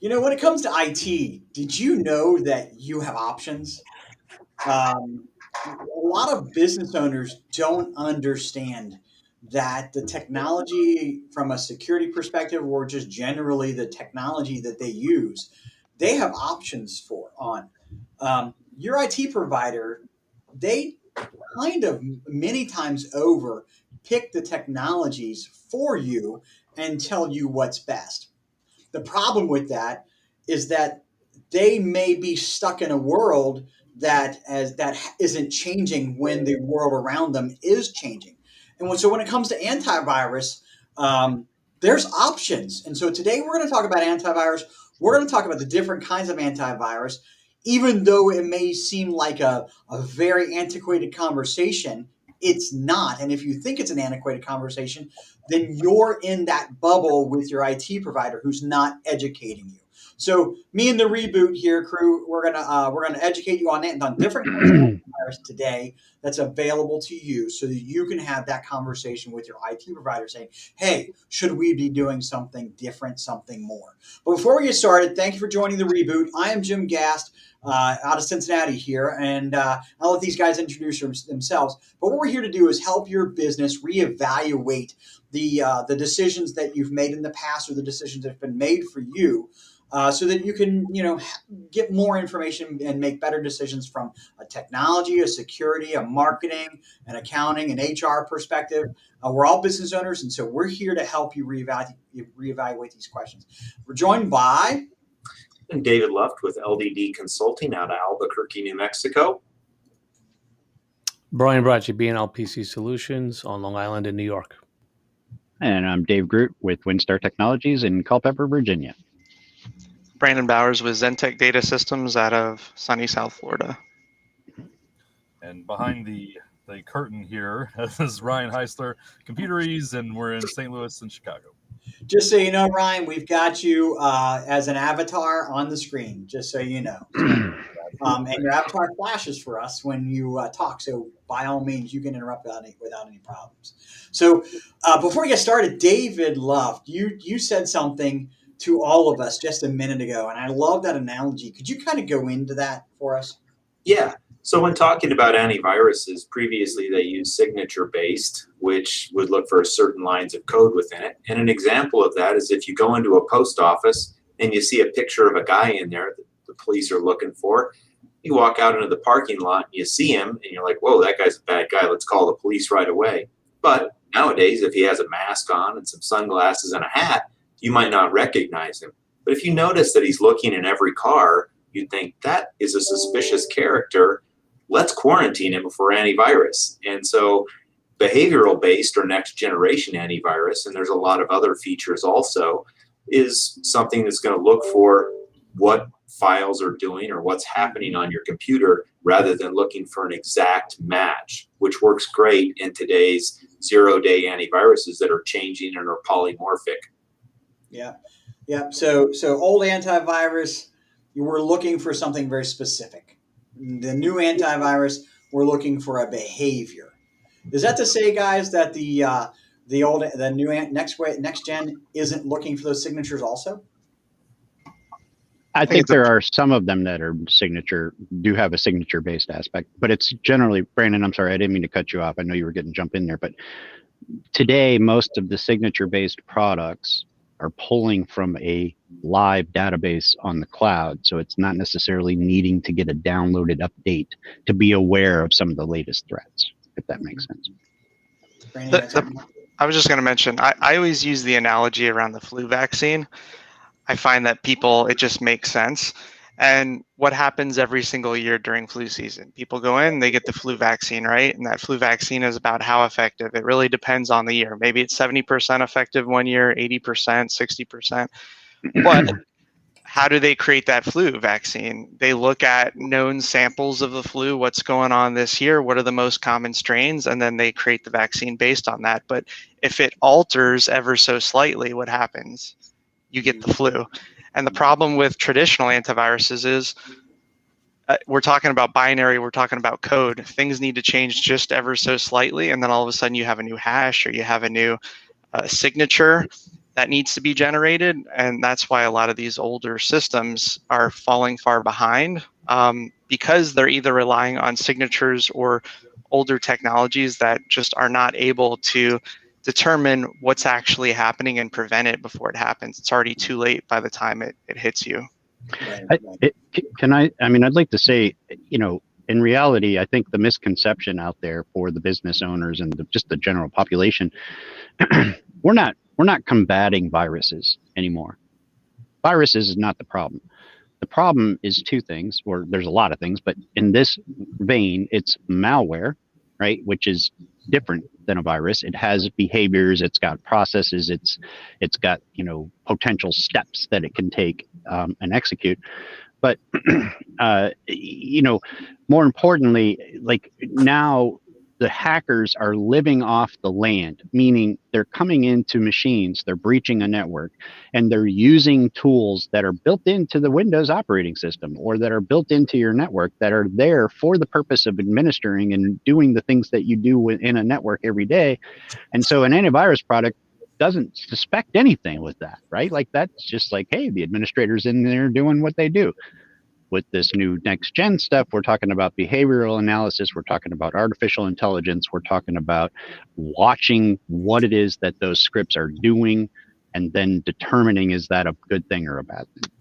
When it comes to IT, did you know that you have options? A lot of business owners don't understand that the technology, from a security perspective, or just generally the technology that they use, they have options for on. Your IT provider, they kind of many times over pick the technologies for you and tell you what's best. The problem with that is that they may be stuck in a world that isn't changing when the world around them is changing. So when it comes to antivirus, there's options. And so today we're going to talk about antivirus. We're going to talk about the different kinds of antivirus, even though it may seem like a very antiquated conversation. It's not. And if you think it's an antiquated conversation, then you're in that bubble with your IT provider who's not educating you. So me and the Reboot here crew, we're gonna educate you on it on different kinds of antivirus today that's available to you, so that you can have that conversation with your IT provider, saying, "Hey, should we be doing something different, something more?" But before we get started, thank you for joining the Reboot. I am Jim Gast. Out of Cincinnati here, and I'll let these guys introduce themselves. But what we're here to do is help your business reevaluate the decisions that you've made in the past, or the decisions that have been made for you, so that you can get more information and make better decisions from a technology, a security, a marketing, an accounting, an HR perspective. We're all business owners, and so we're here to help you reevaluate these questions. We're joined by and David Luft with LDD Consulting out of Albuquerque, New Mexico. Brian Bracci, B&L PC Solutions on Long Island in New York. And I'm Dave Groot with Windstar Technologies in Culpeper, Virginia. Brandon Bowers with Zentech Data Systems out of sunny South Florida. And behind the curtain here is Ryan Heisler, Computeries, and we're in St. Louis and Chicago. Just so you know, Ryan, we've got you as an avatar on the screen, just so you know. And your avatar flashes for us when you talk, so by all means, you can interrupt without any problems. So before we get started, David Luft, you said something to all of us just a minute ago, and I love that analogy. Could you kind of go into that for us? Yeah. So when talking about antiviruses, previously they used signature-based, which would look for certain lines of code within it. And an example of that is if you go into a post office and you see a picture of a guy in there that the police are looking for, you walk out into the parking lot and you see him and you're like, whoa, that guy's a bad guy. Let's call the police right away. But nowadays, if he has a mask on and some sunglasses and a hat, you might not recognize him. But if you notice that he's looking in every car, you'd think that is a suspicious character. Let's quarantine him for antivirus. And so behavioral based or next generation antivirus, and there's a lot of other features also, is something that's going to look for what files are doing or what's happening on your computer rather than looking for an exact match, which works great in today's 0-day antiviruses that are changing and are polymorphic. Yeah. So old antivirus, you were looking for something very specific. The new antivirus, we're looking for a behavior. Is that to say, guys, that the new next gen isn't looking for those signatures also? I think there are some of them that are do have a signature based aspect, but it's generally, Brandon, I'm sorry, I didn't mean to cut you off. I know you were getting jump in there, but today, most of the signature based products are pulling from a live database on the cloud. So it's not necessarily needing to get a downloaded update to be aware of some of the latest threats, if that makes sense. I was just going to mention, I always use the analogy around the flu vaccine. I find that it just makes sense. And what happens every single year during flu season? People go in, they get the flu vaccine, right? And that flu vaccine is about how effective. It really depends on the year. Maybe it's 70% effective one year, 80%, 60%. But how do they create that flu vaccine? They look at known samples of the flu, what's going on this year, what are the most common strains, and then they create the vaccine based on that. But if it alters ever so slightly, what happens? You get the flu. And the problem with traditional antiviruses is we're talking about binary, we're talking about code. Things need to change just ever so slightly, and then all of a sudden you have a new hash or you have a new signature, that needs to be generated, and that's why a lot of these older systems are falling far behind, because they're either relying on signatures or older technologies that just are not able to determine what's actually happening and prevent it before it happens. It's already too late by the time it hits you. Right, I mean, I'd like to say, in reality, I think the misconception out there for the business owners and just the general population, we're not combating viruses anymore. Viruses is not the problem. The problem is two things, or there's a lot of things, but in this vein, it's malware, right? Which is different than a virus. It has behaviors, it's got processes, it's got, potential steps that it can take and execute. But, more importantly, like now the hackers are living off the land, meaning they're coming into machines, they're breaching a network, and they're using tools that are built into the Windows operating system or that are built into your network that are there for the purpose of administering and doing the things that you do in a network every day. And so an antivirus product doesn't suspect anything with that, right? Like that's just like, hey, the administrator's in there doing what they do. With this new next gen stuff, we're talking about behavioral analysis, we're talking about artificial intelligence, we're talking about watching what it is that those scripts are doing and then determining is that a good thing or a bad thing.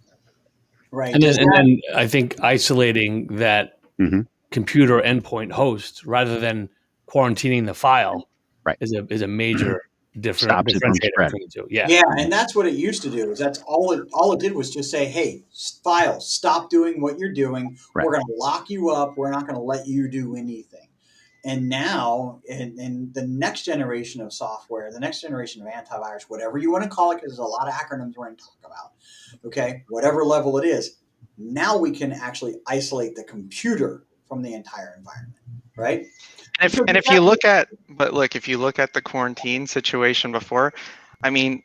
right. And then I think isolating that Mhm. computer endpoint host rather than quarantining the file Right. is a major Stops it from differentiator spreading. between the two. Yeah. Yeah, and that's what it used to do. Is that's all it did was just say, "Hey, file, stop doing what you're doing. Right. We're going to lock you up. We're not going to let you do anything." And now, in the next generation of software, the next generation of antivirus, whatever you want to call it, because there's a lot of acronyms we're going to talk about. Okay, whatever level it is, now we can actually isolate the computer from the entire environment, right? And if you look at the quarantine situation before, I mean,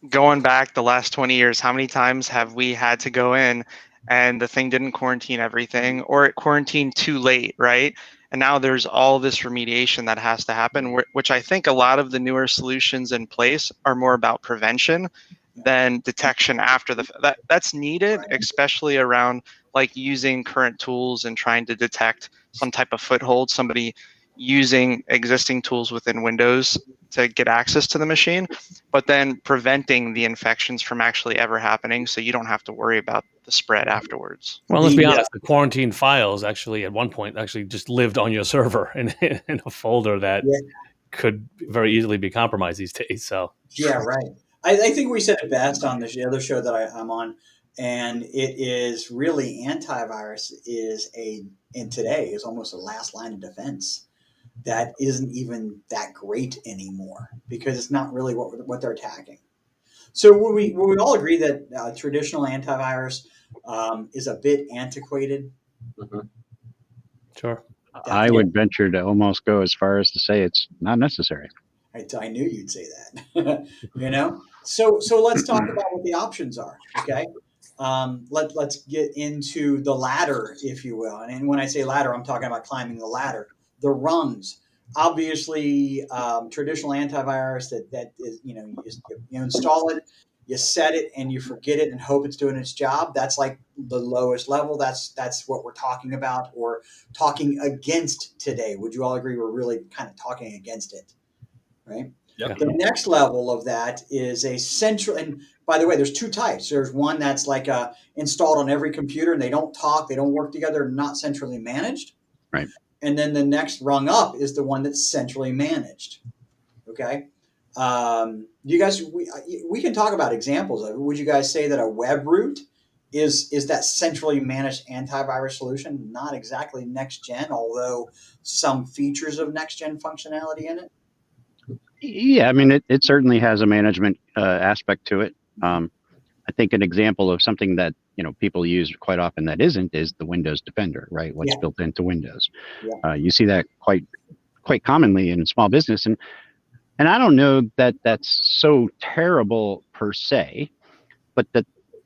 going back the last 20 years, how many times have we had to go in and the thing didn't quarantine everything, or it quarantined too late, right? And now there's all this remediation that has to happen, which I think a lot of the newer solutions in place are more about prevention than detection after that's needed, especially around like using current tools and trying to detect some type of foothold, somebody using existing tools within Windows to get access to the machine, but then preventing the infections from actually ever happening so you don't have to worry about the spread afterwards. Well, let's be honest, the quarantine files actually at one point actually just lived on your server in a folder that could very easily be compromised these days. So yeah, right. I think we said it best on the other show that I'm on, and it is really antivirus in today is almost a last line of defense that isn't even that great anymore because it's not really what they're attacking. So would we all agree that traditional antivirus is a bit antiquated? Mhm. sure. I would venture to almost go as far as to say it's not necessary. I knew you'd say that. So let's talk about what the options are. Okay, let's get into the ladder, if you will. And when I say ladder, I'm talking about climbing the ladder, the rungs. Obviously, traditional antivirus that is you install it, you set it, and you forget it and hope it's doing its job. That's like the lowest level. That's what we're talking about or talking against today. Would you all agree we're really kind of talking against it? Right. Yep. The next level of that is a central. And by the way, there's two types. There's one that's like installed on every computer, and they don't talk, they don't work together, not centrally managed. Right. And then the next rung up is the one that's centrally managed. Okay. You guys, we can talk about examples of it. Would you guys say that a web root is that centrally managed antivirus solution? Not exactly next gen, although some features of next gen functionality in it. Yeah, I mean, it certainly has a management aspect to it. I think an example of something that people use quite often that isn't is the Windows Defender, right? What's built into Windows. Yeah. You see that quite commonly in small business, and I don't know that that's so terrible per se, but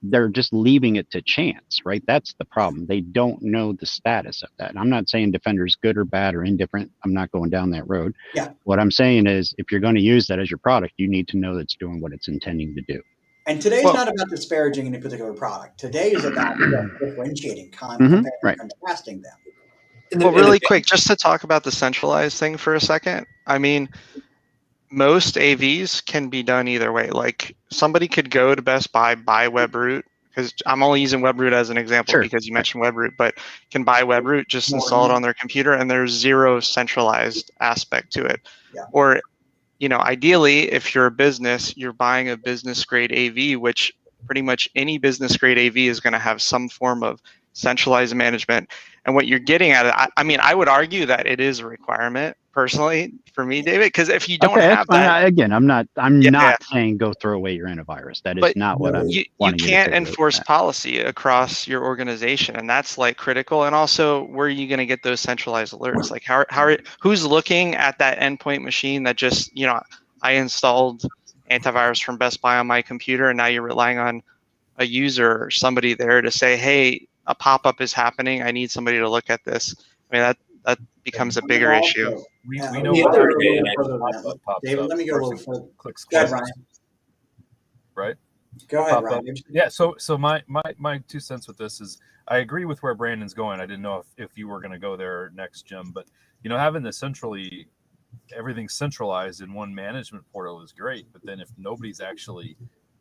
they're just leaving it to chance, right? That's the problem. They don't know the status of that. I'm not saying Defender's good or bad or indifferent. I'm not going down that road. Yeah. What I'm saying is, if you're going to use that as your product, you need to know that it's doing what it's intending to do. And today's not about disparaging any particular product. Today is about differentiating, comparing, right. contrasting them. Well, really quick, just to talk about the centralized thing for a second. I mean, most AVs can be done either way. Like somebody could go to Best Buy, buy WebRoot, because I'm only using WebRoot as an example because you mentioned WebRoot, but can buy WebRoot, just install it on their computer, and there's zero centralized aspect to it. Yeah. Or, you know, ideally, if you're a business, you're buying a business grade AV, which pretty much any business grade AV is going to have some form of centralized management. And what you're getting at it, I mean, I would argue that it is a requirement personally for me, David, because if you don't have that, again, I'm not saying go throw away your antivirus. That is not what I'm you wanting you to can't take enforce policy across your organization, and that's like critical. And also, where are you going to get those centralized alerts? Like who's looking at that endpoint machine that just, you know, I installed antivirus from Best Buy on my computer, and now you're relying on a user or somebody there to say, hey, a pop-up is happening, I need somebody to look at this. I mean, that becomes a bigger issue. We know David, let me go a little further. Clicks, go ahead, Ryan. Right? Go ahead, Ryan. Yeah, so my 2 cents with this is I agree with where Brandon's going. I didn't know if you were going to go there next, Jim, but you know, having everything centralized in one management portal is great, but then if nobody's actually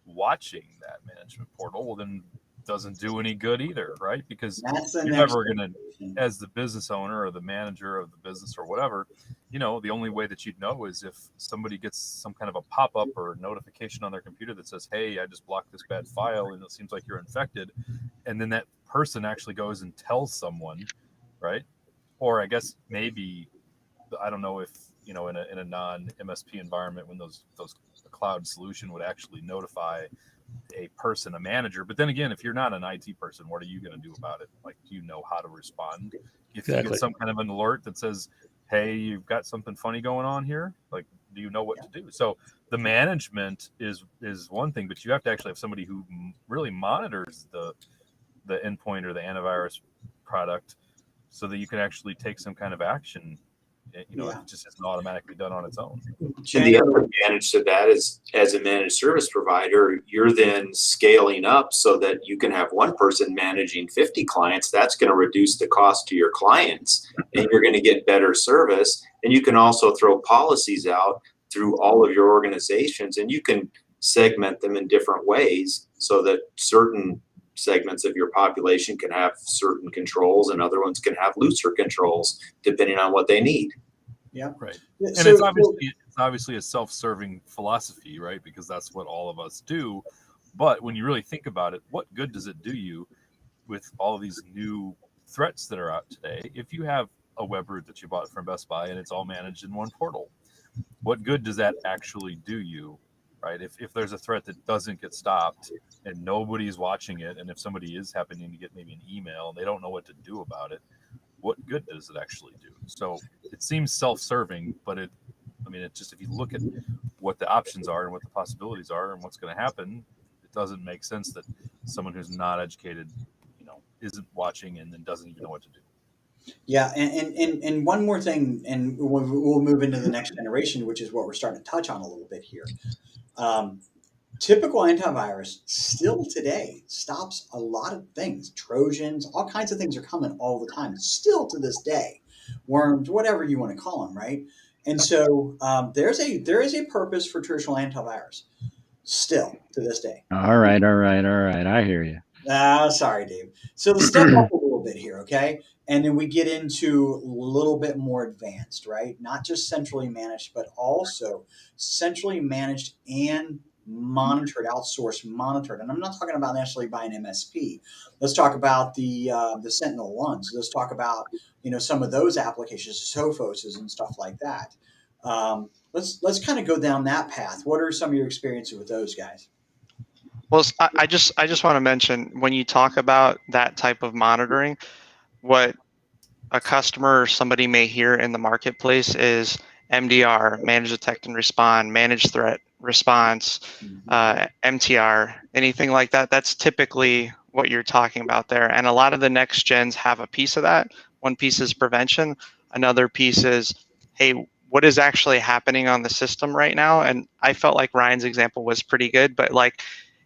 watching that management portal, well, then doesn't do any good either, right? Because you're never going to, as the business owner or the manager of the business or whatever, you know, the only way that you'd know is if somebody gets some kind of a pop-up or notification on their computer that says, hey, I just blocked this bad file and it seems like you're infected. And then that person actually goes and tells someone, right? Or I guess maybe, I don't know if, you know, in a non-MSP environment, when those cloud solution would actually notify a person, a manager. But then again, if you're not an IT person, what are you going to do about it? Like, do you know how to respond? If you get some kind of an alert that says, hey, you've got something funny going on here, like, do you know what to do? So the management is one thing, but you have to actually have somebody who really monitors the endpoint or the antivirus product so that you can actually take some kind of action. You know, it just isn't automatically done on its own. And the other advantage to that is, as a managed service provider, you're then scaling up so that you can have one person managing 50 clients. That's going to reduce the cost to your clients, and you're going to get better service. And you can also throw policies out through all of your organizations, and you can segment them in different ways so that certain segments of your population can have certain controls and other ones can have looser controls depending on what they need. Yeah, right. And it's obviously a self-serving philosophy, right? Because that's what all of us do. But when you really think about it, what good does it do you with all of these new threats that are out today if you have a WebRoot that you bought from Best Buy and it's all managed in one portal? What good does that actually do you? Right? If there's a threat that doesn't get stopped and nobody's watching it, and if somebody is happening to get maybe an email and they don't know what to do about it, what good does it actually do? So it seems self-serving, but it's just, if you look at what the options are and what the possibilities are and what's going to happen, it doesn't make sense that someone who's not educated, you know, isn't watching and then doesn't even know what to do. Yeah, and one more thing, and we'll move into the next generation, which is what we're starting to touch on a little bit here. Typical antivirus still today stops a lot of things. Trojans, all kinds of things are coming all the time. Still to this day, worms, whatever you want to call them, right? And so there is a purpose for traditional antivirus still to this day. All right. I hear you. Sorry, Dave. So let's step up a little bit here, okay? And then we get into a little bit more advanced, right? Not just centrally managed, but also centrally managed and monitored, outsourced, monitored. And I'm not talking about necessarily by an MSP. Let's talk about the Sentinel ones. Let's talk about, you know, some of those applications, Sophoses and stuff like that. Let's kind of go down that path. What are some of your experiences with those guys? Well, I just want to mention, when you talk about that type of monitoring, what a customer or somebody may hear in the marketplace is MDR, manage, detect, and respond, manage threat response, MTR, anything like that. That's typically what you're talking about there. And a lot of the next gens have a piece of that. One piece is prevention. Another piece is, hey, what is actually happening on the system right now? And I felt like Ryan's example was pretty good, but like,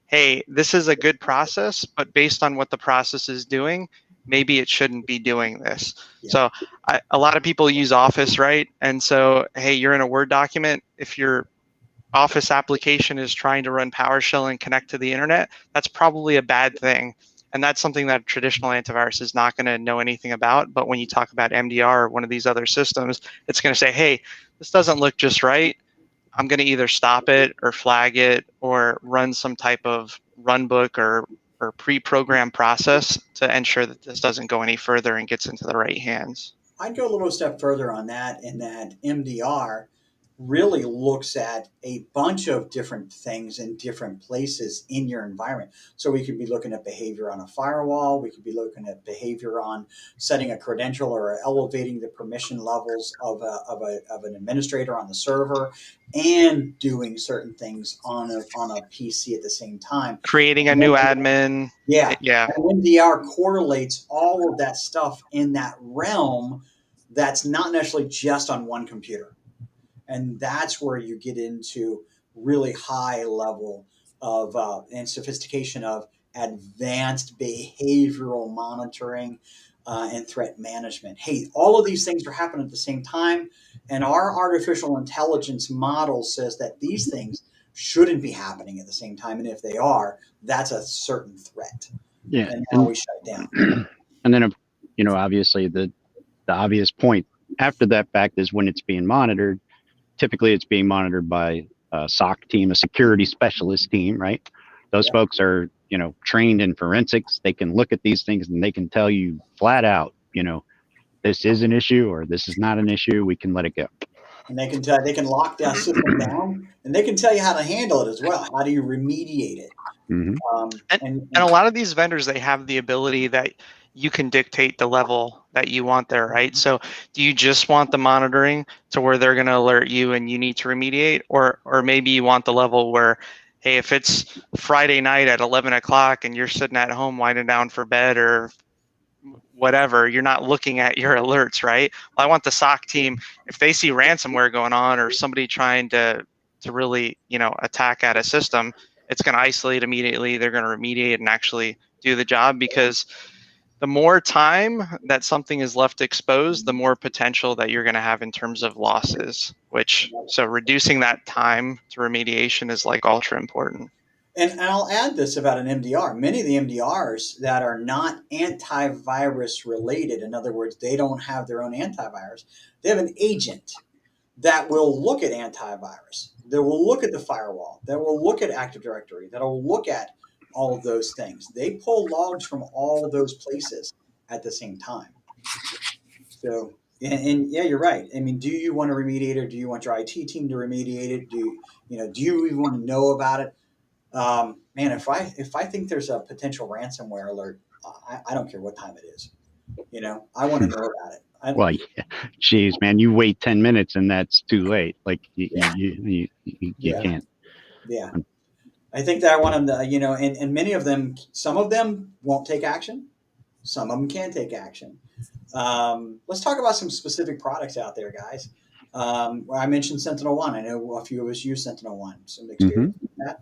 hey, this is a good process, but based on what the process is doing, maybe it shouldn't be doing this. Yeah. So a lot of people use Office, right? And so, hey, you're in a Word document. If your Office application is trying to run PowerShell and connect to the internet, that's probably a bad thing. And that's something that traditional antivirus is not going to know anything about. But when you talk about MDR or one of these other systems, it's going to say, hey, this doesn't look just right. I'm going to either stop it or flag it or run some type of runbook or pre-programmed process to ensure that this doesn't go any further and gets into the right hands. I'd go a little step further on that, in that MDR really looks at a bunch of different things in different places in your environment. So we could be looking at behavior on a firewall. We could be looking at behavior on setting a credential or elevating the permission levels of an administrator on the server, and doing certain things on a PC at the same time. Creating a new admin. Yeah. And MDR correlates all of that stuff in that realm that's not necessarily just on one computer. And that's where you get into really high level of and sophistication of advanced behavioral monitoring and threat management. Hey, all of these things are happening at the same time, and our artificial intelligence model says that these things shouldn't be happening at the same time, and if they are, that's a certain threat. Yeah, and now we shut it down. And then, obviously the obvious point after that fact is when it's being monitored. Typically, it's being monitored by a SOC team, a security specialist team, right? Those folks are, trained in forensics. They can look at these things and they can tell you flat out, this is an issue or this is not an issue. We can let it go. And they can lock that system down, and they can tell you how to handle it as well. How do you remediate it? Mm-hmm. And a lot of these vendors, they have the ability that you can dictate the level that you want there, right? So do you just want the monitoring to where they're going to alert you and you need to remediate, or maybe you want the level where, hey, if it's Friday night at 11 o'clock and you're sitting at home winding down for bed or whatever, you're not looking at your alerts, right? Well, I want the SOC team, if they see ransomware going on or somebody trying to really, attack at a system, it's going to isolate immediately. They're going to remediate and actually do the job, because the more time that something is left exposed, the more potential that you're going to have in terms of losses, so reducing that time to remediation is like ultra important. And I'll add this about an MDR. Many of the MDRs that are not antivirus related, in other words, they don't have their own antivirus, they have an agent that will look at antivirus, that will look at the firewall, that will look at Active Directory, that will look at all of those things. They pull logs from all of those places at the same time. So, and yeah, you're right. I mean, do you want to remediate it, or do you want your IT team to remediate it? Do you even want to know about it? Man, if I think there's a potential ransomware alert, I don't care what time it is. I want to know about it. Well, geez, man, you wait 10 minutes and that's too late. Like you can't. Yeah. I think that I want them to, and many of them, some of them won't take action. Some of them can take action. Let's talk about some specific products out there, guys. I mentioned SentinelOne. I know a few of us use SentinelOne. Some experience with that.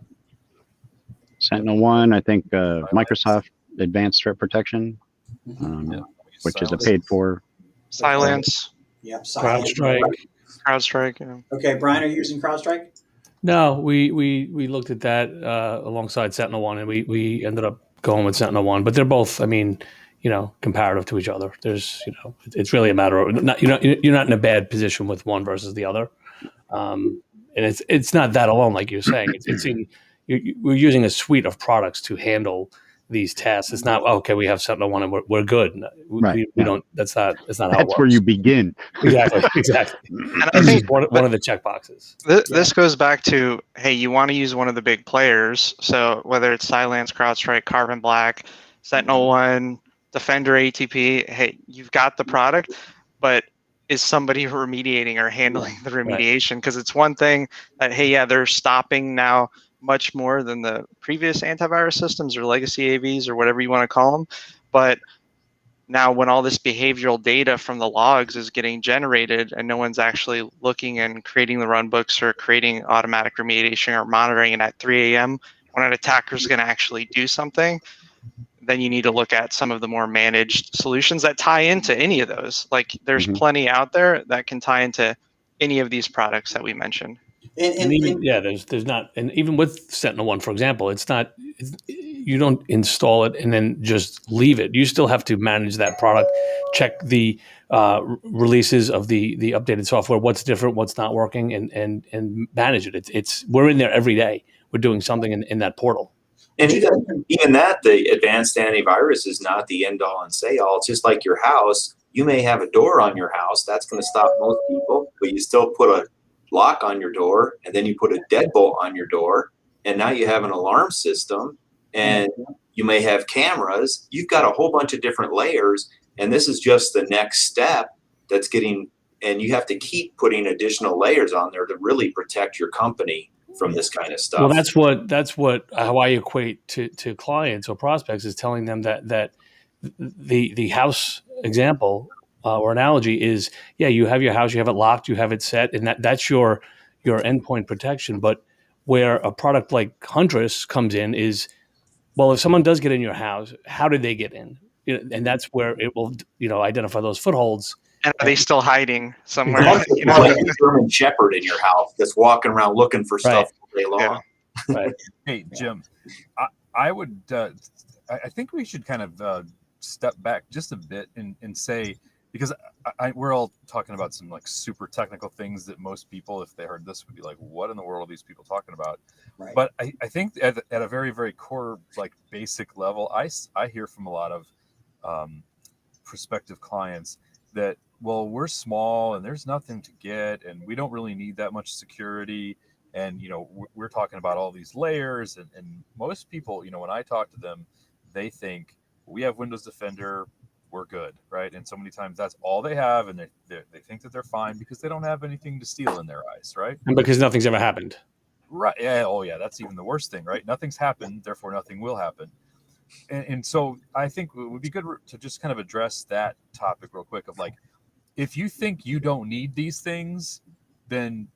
SentinelOne, I think Microsoft Advanced Threat Protection, which is a paid for. Silence. Yeah. Silence. CrowdStrike. Yeah. Okay, Brian, are you using CrowdStrike? No, we looked at that alongside SentinelOne, and we ended up going with SentinelOne. But they're both, comparative to each other. There's, it's really a matter of you're not in a bad position with one versus the other, and it's not that alone, like you're saying. We're using a suite of products to handle these tasks. It's not okay. We have SentinelOne and we're good. We don't. That's not how it works. That's where you begin. Exactly. And I think one of the check boxes. This goes back to, hey, you want to use one of the big players. So whether it's Cylance, CrowdStrike, Carbon Black, SentinelOne, Defender, ATP, hey, you've got the product, but is somebody remediating or handling the remediation? Because it's one thing that, hey, yeah, they're stopping now much more than the previous antivirus systems or legacy AVs or whatever you want to call them. But now when all this behavioral data from the logs is getting generated and no one's actually looking and creating the run books or creating automatic remediation or monitoring it at 3 a.m. when an attacker is going to actually do something, then you need to look at some of the more managed solutions that tie into any of those. Like there's plenty out there that can tie into any of these products that we mentioned. And even there's not, and even with SentinelOne, for example, it's not, you don't install it and then just leave it. You still have to manage that product, check the releases of the updated software, what's different, what's not working, and manage it. It's we're in there every day. We're doing something in that portal. And even that, the advanced antivirus is not the end all and say all. It's just like your house. You may have a door on your house. That's going to stop most people, but you still put a lock on your door, and then you put a deadbolt on your door, and now you have an alarm system, and you may have cameras. You've got a whole bunch of different layers, and this is just the next step that's getting, and you have to keep putting additional layers on there to really protect your company from this kind of stuff. Well, that's what how I equate to clients or prospects, is telling them that the house example or analogy is, you have your house, you have it locked, you have it set, and that's your endpoint protection. But where a product like Huntress comes in is, well, if someone does get in your house, how did they get in? And that's where it will identify those footholds. And are they still hiding somewhere? Exactly. Like a German Shepherd in your house that's walking around looking for stuff all day long. Yeah. Right. Hey, Jim, I would. I think we should kind of step back just a bit and say, because we're all talking about some like super technical things that most people, if they heard this, would be like, "What in the world are these people talking about?" Right. But I think at a very, very core, like basic level, I hear from a lot of prospective clients that, well, we're small and there's nothing to get, and we don't really need that much security. And, we're talking about all these layers, and most people, when I talk to them, they think we have Windows Defender, we're good, right? And so many times that's all they have, and they think that they're fine because they don't have anything to steal in their eyes, right? And because nothing's ever happened. Right. Yeah. Oh, yeah. That's even the worst thing, right? Nothing's happened, therefore nothing will happen. And so I think it would be good to just kind of address that topic real quick of like, if you think you don't need these things, then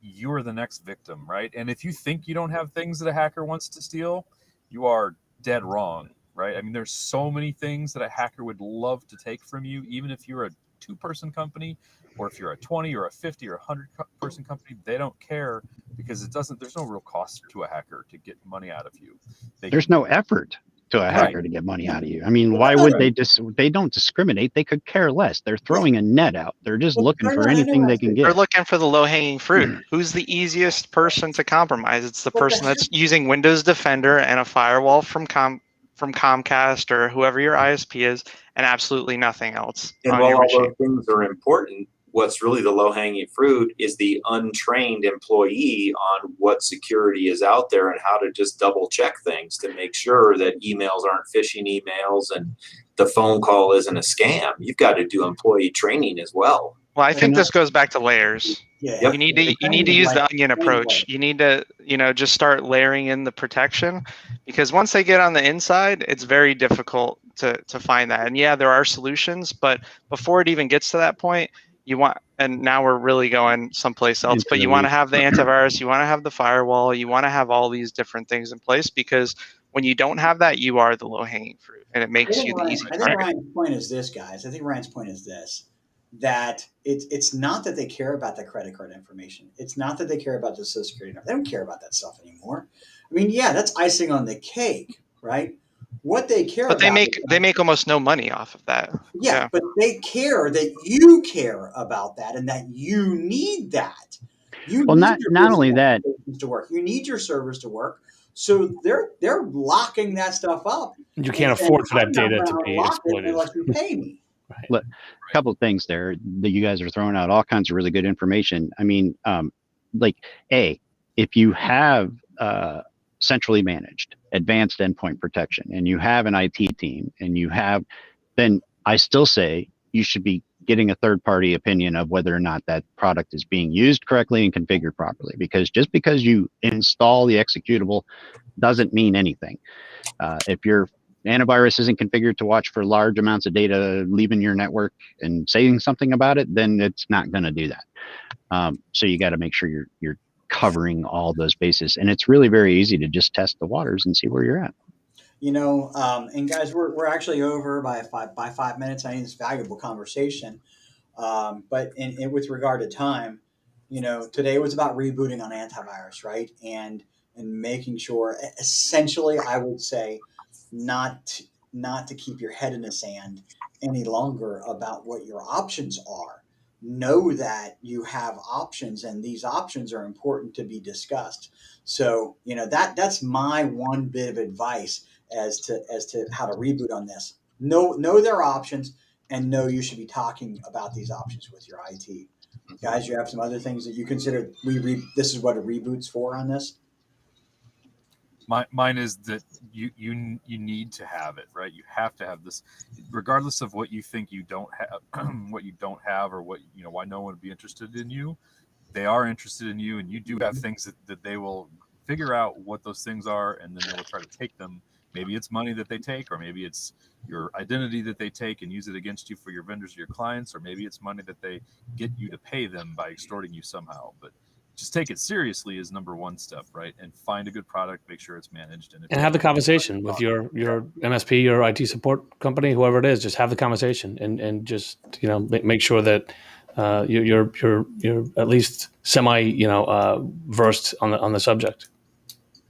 you're the next victim, right? And if you think you don't have things that a hacker wants to steal, you are dead wrong, right? I mean, there's so many things that a hacker would love to take from you, even if you're a 2-person company, or if you're a 20 or a 50 or 100-person company, they don't care, because there's no real cost to a hacker to get money out of you. There's no effort to a hacker to get money out of you. I mean, why would they they don't discriminate. They could care less. They're throwing a net out. They're just looking for anything they can get. They're looking for the low-hanging fruit. Who's the easiest person to compromise? It's the person that's using Windows Defender and a firewall from Comcast or whoever your ISP is, and absolutely nothing else. And while all those things are important, what's really the low-hanging fruit is the untrained employee on what security is out there and how to just double-check things to make sure that emails aren't phishing emails and the phone call isn't a scam. You've got to do employee training as well. Well, I think this goes back to layers. Yeah. You need to use the onion approach. You need to, just start layering in the protection, because once they get on the inside, it's very difficult to find that. And yeah, there are solutions, but before it even gets to that point, and now we're really going someplace else, but you want to have the antivirus, you want to have the firewall, you want to have all these different things in place, because when you don't have that, you are the low-hanging fruit, and it makes you the easy target. I think Ryan's point is this, guys. That it's not that they care about the credit card information. It's not that they care about the Social Security number. They don't care about that stuff anymore. I mean, yeah, that's icing on the cake, right? What they care about. But they make almost no money off of that. Yeah, but they care that you care about that and that you need that. Not only that to work. You need your servers to work. So they're locking that stuff up. You can't afford for that data to be exploited unless you pay me. Right. Look, a couple of things there that you guys are throwing out, all kinds of really good information. I mean, if you have centrally managed advanced endpoint protection and you have an IT team and then I still say you should be getting a third party opinion of whether or not that product is being used correctly and configured properly. Because just because you install the executable doesn't mean anything. If your antivirus isn't configured to watch for large amounts of data leaving your network and saying something about it, then it's not going to do that. So you got to make sure you're covering all those bases, and it's really very easy to just test the waters and see where you're at. And guys, we're actually over by 5 minutes. I think it's a valuable conversation. But with regard to time, today was about rebooting on antivirus, right? And making sure, essentially, I would say, not to keep your head in the sand any longer about what your options are. Know that you have options, and these options are important to be discussed. So, that's my one bit of advice as to how to reboot on this. Know their options, and know you should be talking about these options with your IT. Guys, you have some other things that you consider this is what a reboot's for on this? Mine is that you need to have it, right? You have to have this, regardless of what you think you don't have, what you don't have, or why no one would be interested in you. They are interested in you, and you do have things that they will figure out what those things are, and then they will try to take them. Maybe it's money that they take, or maybe it's your identity that they take and use it against you for your vendors or your clients, or maybe it's money that they get you to pay them by extorting you somehow. But just take it seriously is number one step, right? And find a good product, make sure it's managed, and have the conversation with your MSP, your IT support company, whoever it is. Just have the conversation and just make sure that you're at least semi versed on the subject.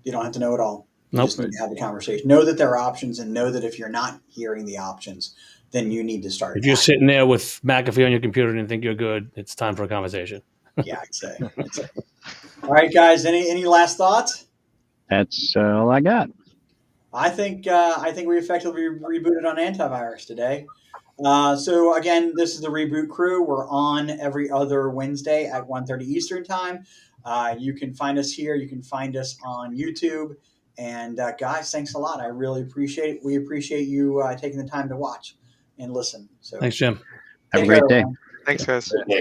You don't have to know it all. You Nope. just need to have the conversation. Know that there are options, and know that if you're not hearing the options, then you need to start. If you're sitting there with McAfee on your computer and think you're good, it's time for a conversation. Yeah, I'd say. All right, guys. Any last thoughts? That's all I got. I think we effectively rebooted on antivirus today. So again, this is the Reboot crew. We're on every other Wednesday at 1:30 Eastern time. You can find us here. You can find us on YouTube. And guys, thanks a lot. I really appreciate it. We appreciate you taking the time to watch and listen. So Thanks, Jim. Have a great day. Thanks, guys. Yeah.